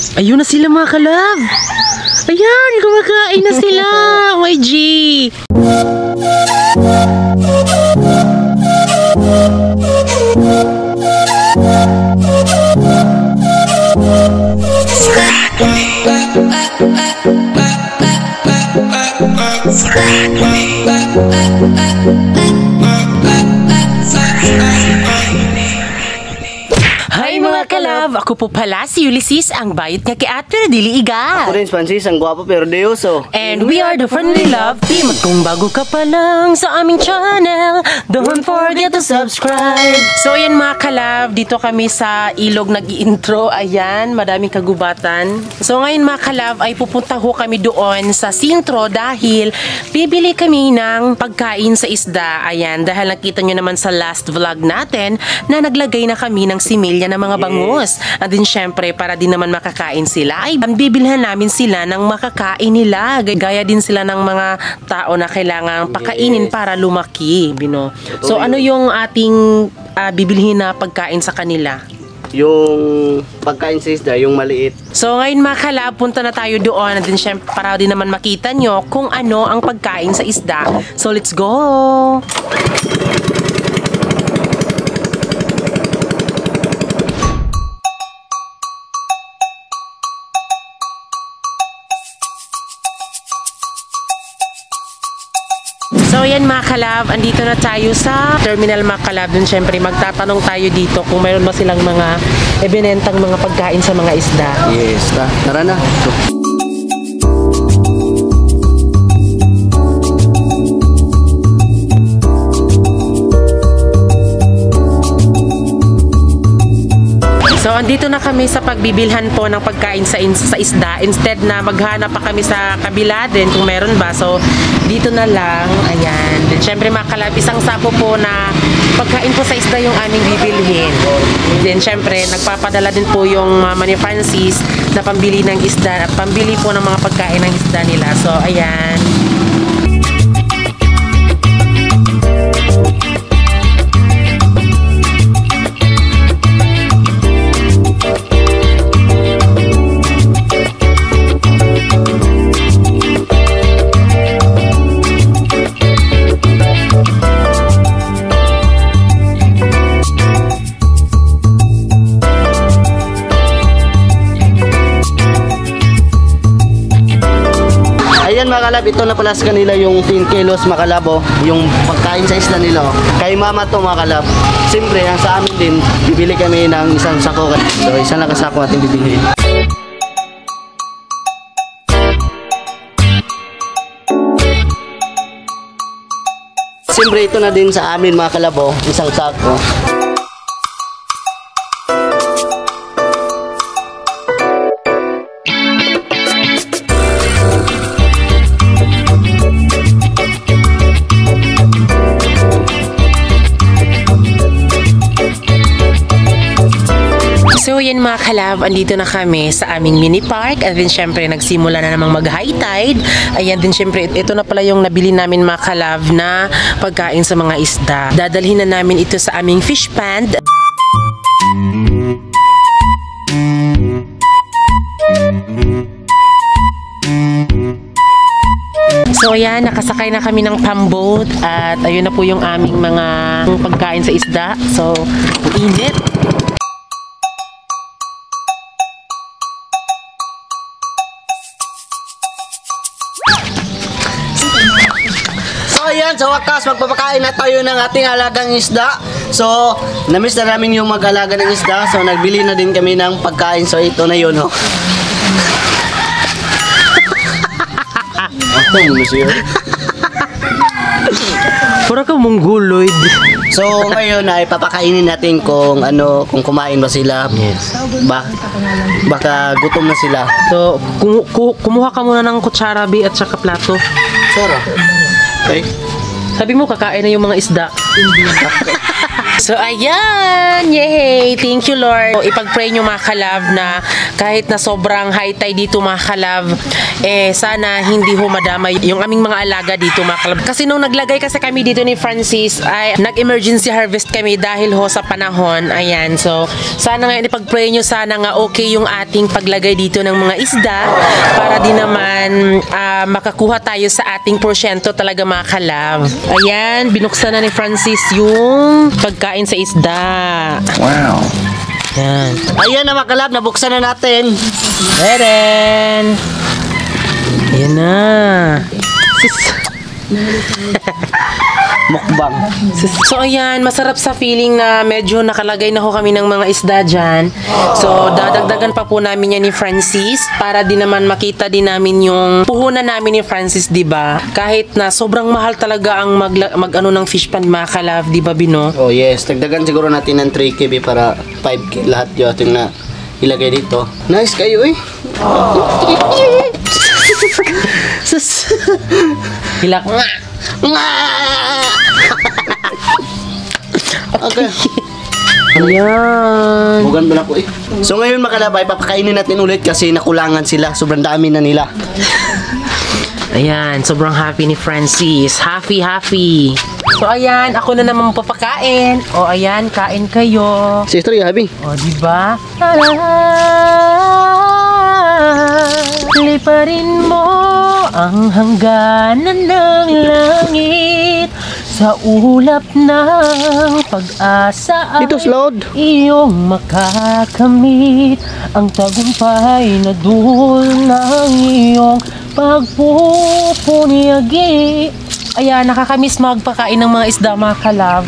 Ayun na sila mga kalab. Ayan, kumakain na sila. OMG. Hi mga kalab, ako po pala si Ulysses, ang bayot nga kay Ate Dili Iga. Ako rin, Francis, ang gwapo pero deyoso. And we are the Friendly Love Team. At kung bago ka pa lang sa aming channel, don't forget to subscribe. So ayan mga kalab, dito kami sa ilog nag-i-intro. Ayan, madaming kagubatan. So ngayon mga kalab ay pupunta ho kami doon sa sintro dahil bibili kami ng pagkain sa isda. Ayan, dahil nakita nyo naman sa last vlog natin na naglagay na kami ng similya ng mga bangus. At din syempre, para din naman makakain sila, ay bibilhan namin sila ng makakain nila. Gaya din sila ng mga tao na kailangan pakainin para lumaki. Bino. So ano yung ating bibilhin na pagkain sa kanila? Yung pagkain sa isda, yung maliit. So ngayon mga kalab, punta na tayo doon. At din syempre, para din naman makita nyo kung ano ang pagkain sa isda. So let's go! So yan mga kalab, andito na tayo sa terminal mga kalab. Dun syempre magtatanong tayo dito kung mayroon ba silang mga ebinentang mga pagkain sa mga isda. Yes, tara na. So andito na kami sa pagbibilhan po ng pagkain sa isda. Instead na maghanap pa kami sa kabila din kung meron ba. So dito na lang. Ayan. Then syempre mga kalab, isang sako po na pagkain po sa isda yung aming bibilhin. Then syempre nagpapadala din po yung Mama ni Francis na pambili ng isda at pambili po ng mga pagkain ng isda nila. So ayan. Ayan mga kalab, ito na pala sa kanila yung 10 kilos mga kalab, yung pagkain sa isda nila. Kay mama to mga kalab. Siyempre, ang sa amin din, bibili kami ng isang sako. So, isang lang kasako ating bibili. Siyempre, ito na din sa amin mga kalab, isang sako. So yan mga kalab, andito na kami sa aming mini park. At din syempre nagsimula na namang mag high tide. Ayan din syempre, ito na pala yung nabili namin mga kalab na pagkain sa mga isda. Dadalhin na namin ito sa aming fish pond. So ayan, nakasakay na kami ng pamboat. At ayun na po yung aming mga pagkain sa isda. So, init. So ayan, sa wakas magpapakain na tayo ng ating alagang isda. So, namiss na namin yung mag-alaga ng isda. So, nagbili na din kami ng pagkain. So, ito na yun, ho. Pura ka mongoloid. So, ngayon ay papakainin natin kung ano, kung kumain ba sila. Yes. Baka gutom na sila. So, kumuha ka muna ng kutsara, bi, at saka plato. Sara. Okay. Sabi mo, kakain na yung mga isda. So, ayan! Yay! Thank you, Lord. So, ipag-pray nyo mga kalab na kahit na sobrang high tide dito mga kalab, sana hindi ho madamay yung aming mga alaga dito mga kalab. Kasi nung naglagay kasi kami dito ni Francis, ay nag-emergency harvest kami dahil ho sa panahon. Ayan. So, sana nga ipag-pray nyo sana nga okay yung ating paglagay dito ng mga isda para din naman makakuha tayo sa ating porsyento talaga mga kalab. Ayan, binuksan na ni Francis yung pagkain sa isda. Wow. Yan. Ayan na mga kalab, nabuksan na natin. Eren! Ayan na. Mukbang. So ayan, masarap sa feeling na medyo nakalagay na ho kami ng mga isda dyan. So dadagdagan pa po namin yan ni Francis para din naman makita din namin yung puhunan namin ni Francis, di ba? Kahit na sobrang mahal talaga ang mag-ano ng fish pan mga kalab, di ba Bino? Oh yes, dagdagan siguro natin ng 3 KB para 5K lahat yung ating na ilagay dito. Nice kayo eh. Sus. Hilak nga. Okay. Ayan. Bugan mo na ko eh. So ngayon mga kalab, ay papakainin natin ulit kasi nakulangan sila. Sobrang dami na nila. Ayan, sobrang happy ni Francis. Happy. So ayan, ako na naman papakain. O ayan, kain kayo. Sister, you happy? O diba? Liparin mo ang hangganan ng langit sa ulap ng pag-asa ay Dito, loud. iyong makakamit ang tagumpay na dul ng iyong pagpupunyagi. Ayan, nakakamiss magpakain ng mga isda mga kalab.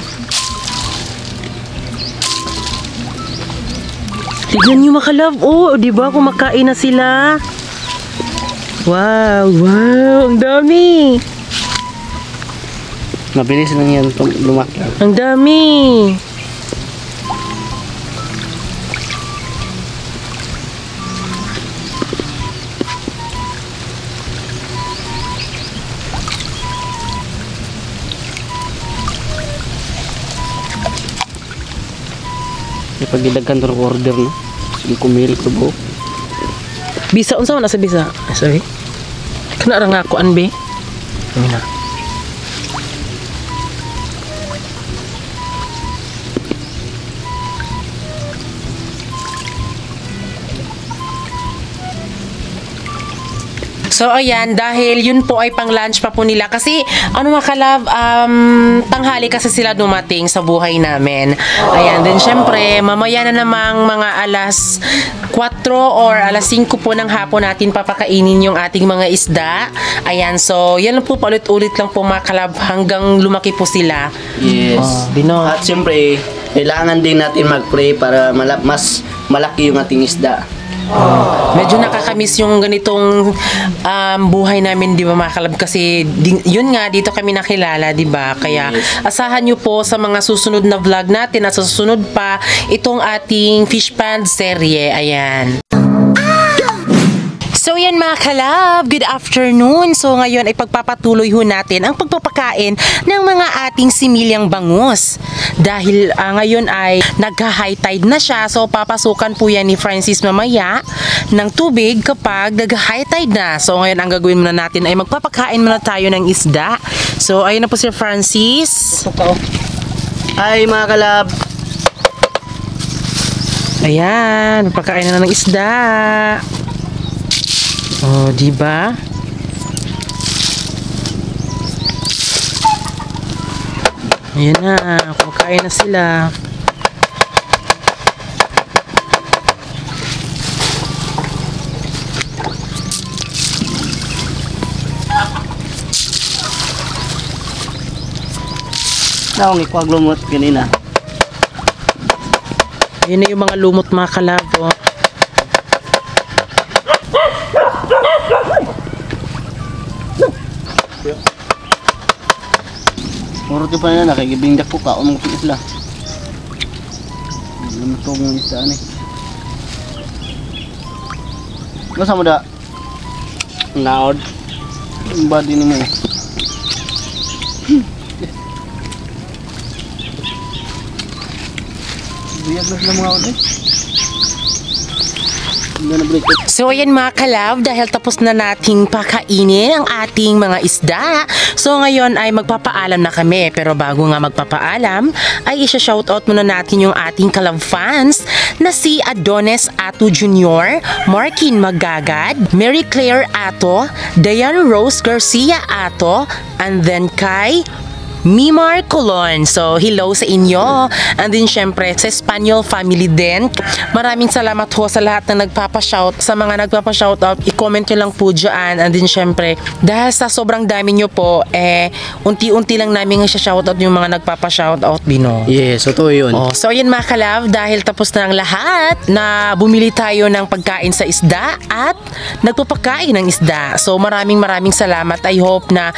Tignan nyo mga kalab. Oh, di ba kumakain na sila? Wow, ang dami. Mabilis lang yan lumaki. Ang dami. Pag gidagkan to order no. Sige kumirik to buhok. Bisa unsa man asa bisa? Sorry. Kana ra nga ako anbe. Mina. So ayan, dahil yun po ay pang lunch pa po nila kasi ano mga kalab, tanghali kasi sila dumating sa buhay namin. Ayan, then syempre mamaya na namang mga alas 4 or alas 5 po ng hapon natin papakainin yung ating mga isda. Ayan, so yan lang po, paulit-ulit lang po mga kalab hanggang lumaki po sila. Yes. Bino. At siyempre, kailangan din natin mag-pray para mas malaki yung ating isda. Medyo nakakamiss yung ganitong buhay namin, di ba mga kalab? Kasi yun nga, dito kami nakilala, di ba? Kaya asahan nyo po sa mga susunod na vlog natin at sa susunod pa itong ating fish pan serye. Ayan. So yan mga kalab, good afternoon. So ngayon ay pagpapatuloy ho natin ang pagpapakain ng mga ating similyang bangus. Dahil ngayon ay nagka-high tide na siya, so papasukan po yan ni Francis mamaya ng tubig kapag nag-high tide na. So ngayon ang gagawin muna natin ay magpapakain muna tayo ng isda. So ayun na po si Francis. Hi mga kalab. Ayan, magpapakain na ng isda. Oh, di ba? Ayan na, kumakain na sila. Naong ikuwag lumot ganina. Ayan na yung mga lumot mga kalabo. Murot yung pa na nakikibingdak ko ka umang sila. Lumutog ng isda ni. Masa mo da? Naod. Ang body ni mo eh. Buyag na sila mga ulit. So ayan mga kalab, dahil tapos na nating pakainin ang ating mga isda. So ngayon ay magpapaalam na kami. Pero bago nga magpapaalam, ay isa-shoutout muna natin yung ating kalab fans na si Adonis Ato Jr., Markin Magagad, Mary Claire Ato, Diane Rose Garcia Ato, and then kay Mimar Colon. So, hello sa inyo. And then, syempre, sa Espanyol family din. Maraming salamat ho sa lahat na nagpapashout. Sa mga nagpapashoutout, i-comment nyo lang po dyan. And then, syempre, dahil sa sobrang dami nyo po, unti-unti lang namin i-shoutout yung mga nagpapashoutout, Bino. Yes, totoo yun. Oh, so, yun mga kalab, dahil tapos na ang lahat, na bumili tayo ng pagkain sa isda at nagpapakain ng isda. So, maraming salamat. I hope na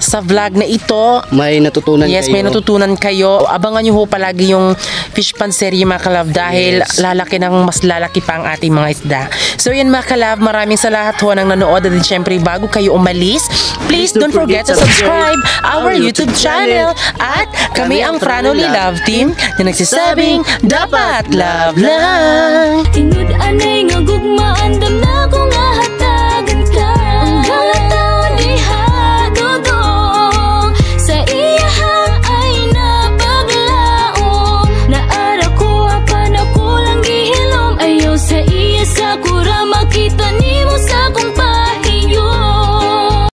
sa vlog na ito, may natutunan kayo. Yes, may natutunan kayo. Abangan nyo ho palagi yung fish pan serie mga kalab dahil lalaki ng mas lalaki pa ang ating mga isda. So yan mga kalab, maraming salamat ho nang nanood at syempre bago kayo umalis, please don't forget to subscribe our YouTube channel at kami ang Franoli Love Team na nagsasabing dapat love lang. Tinud anay nga gugma